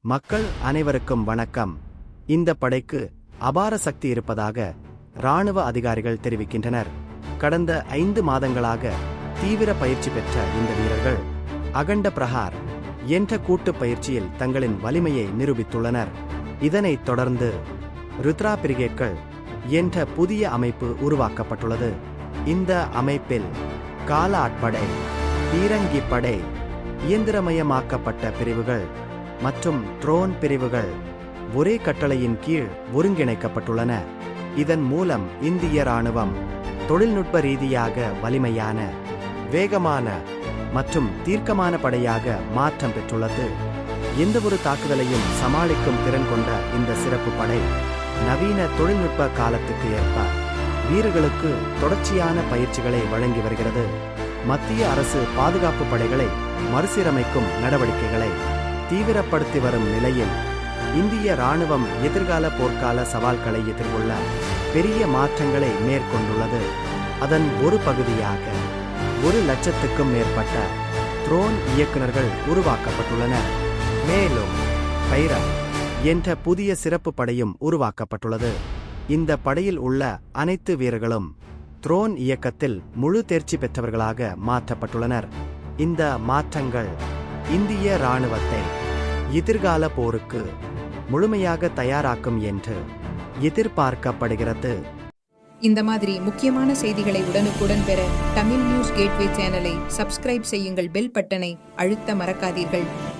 மக்கள் அனைவருக்கும் வணக்கம். இந்த படைக்கு அபார சக்தி இருப்பதாக இராணுவ அதிகாரிகள் தெரிவிக்கின்றனர். கடந்த 5 மாதங்களாக தீவிர பயிற்சி பெற்ற இந்த வீரர்கள் அகண்ட பிரஹார் என்ற கூட்டு பயிற்சியில் தங்களின் வலிமையை நிரூபித்துள்ளனர். இதனைத் தொடர்ந்து ருத்ரா பிரிகேட்கள் என்ற புதிய அமைப்பு உருவாக்கப்பட்டுள்ளது. இந்த அமைப்பில் கால ஆட்படை, பீரங்கி படை, இயந்திரமயமாக்கப்பட்ட பிரிவுகள் மற்றும் ட்ரோன் பிரிவுகள் ஒரே கட்டளையின் கீழ் ஒருங்கிணைக்கப்பட்டுள்ளன. இதன் மூலம் இந்திய இராணுவம் தொழில்நுட்ப ரீதியாக வலிமையான, வேகமான மற்றும் தீர்க்கமான படையாக மாற்றம் பெற்றுள்ளது. எந்தவொரு தாக்குதலையும் சமாளிக்கும் திறன் கொண்ட இந்த சிறப்பு படை நவீன தொழில்நுட்ப காலத்துக்கு ஏற்ப வீரர்களுக்கு தொடர்ச்சியான பயிற்சிகளை வழங்கி வருகிறது. மத்திய அரசு பாதுகாப்பு படைகளை மறுசீரமைக்கும் நடவடிக்கைகளை தீவிரப்படுத்தி வரும் நிலையில் இந்திய இராணுவம் எதிர்கால போர்க்கால சவால்களை எதிர்கொள்ள பெரிய மாற்றங்களை மேற்கொண்டுள்ளது. அதன் ஒரு பகுதியாக 1,00,000க்கும் மேற்பட்ட ட்ரோன் இயக்குநர்கள் உருவாக்கப்பட்டுள்ளனர். மேலும் பைரா என்ற புதிய சிறப்பு படையும் உருவாக்கப்பட்டுள்ளது. இந்த படையில் உள்ள அனைத்து வீரர்களும் ட்ரோன் இயக்கத்தில் முழு தேர்ச்சி பெற்றவர்களாக மாற்றப்பட்டுள்ளனர். இந்த மாற்றங்கள் இந்திய இராணுவத்தை எதிர்கால போருக்கு முழுமையாக தயாராக்கும் என்று எதிர்பார்க்கப்படுகிறது. இந்த மாதிரி முக்கியமான செய்திகளை உடனுக்குடன் பெற தமிழ் நியூஸ் கேட்வே சேனலை சப்ஸ்கிரைப் செய்யுங்கள். பெல் பட்டனை அழுத்த மறக்காதீர்கள்.